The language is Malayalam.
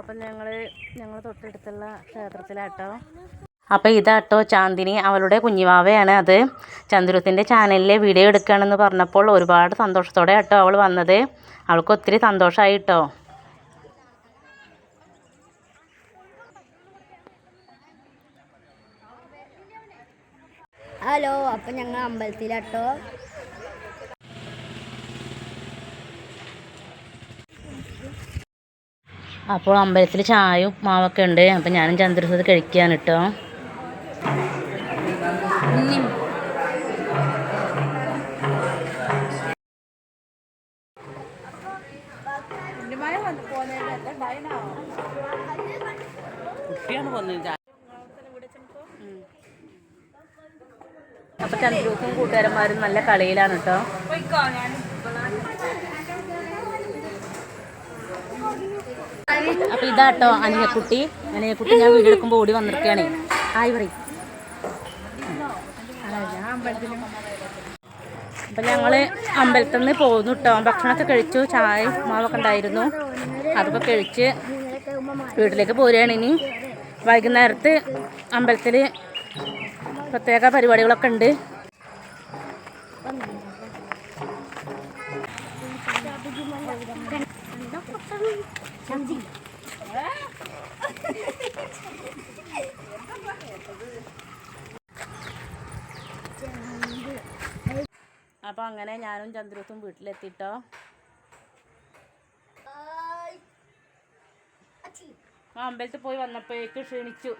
അപ്പം ഞങ്ങൾ തൊട്ടടുത്തുള്ള ക്ഷേത്രത്തിലാട്ടോ. അപ്പോൾ ഇതാട്ടോ ചാന്ദിനി, അവളുടെ കുഞ്ഞിവാവയാണ് അത്. ചന്ദ്രുത്തിൻ്റെ ചാനലിലെ വീഡിയോ എടുക്കുകയാണെന്ന് പറഞ്ഞപ്പോൾ ഒരുപാട് സന്തോഷത്തോടെ ആട്ടോ അവൾ വന്നത്. അവൾക്ക് ഒത്തിരി സന്തോഷമായി കേട്ടോ. ഹലോ, അപ്പം ഞങ്ങൾ അമ്പലത്തിലാട്ടോ. അപ്പോൾ അമ്പലത്തിൽ ചായയും മാവൊക്കെ ഉണ്ട്. അപ്പം ഞാനും ചന്ദ്രസത് കഴിക്കുകയാണ് കേട്ടോ. അപ്പോൾ ചന്ദ്രൂസും കൂട്ടുകാരന്മാരും നല്ല കളിയിലാണ് കേട്ടോ. അപ്പോൾ ഇതാട്ടോ അനിയക്കുട്ടി ഞാൻ വീഡിയോ എടുക്കുമ്പോൾ ഓടി വന്നിരിക്കുകയാണേ. ആയി പറയും. അപ്പം ഞങ്ങൾ അമ്പലത്തിൽ നിന്ന് പോന്നു കേട്ടോ. ഭക്ഷണമൊക്കെ കഴിച്ചു, ചായ മാവൊക്കെ ഉണ്ടായിരുന്നു, അതൊക്കെ കഴിച്ച് വീട്ടിലേക്ക് പോരുകയാണ്. ഇനി വൈകുന്നേരത്ത് അമ്പലത്തിൽ പ്രത്യേക പരിപാടികളൊക്കെ ഉണ്ട്. അപ്പോൾ അങ്ങനെ ഞാനും ചന്ദ്രൂസും വീട്ടിലെത്തിട്ടോ. അമ്പലത്തിൽ പോയി വന്നപ്പോഴേക്ക് ക്ഷീണിച്ചു.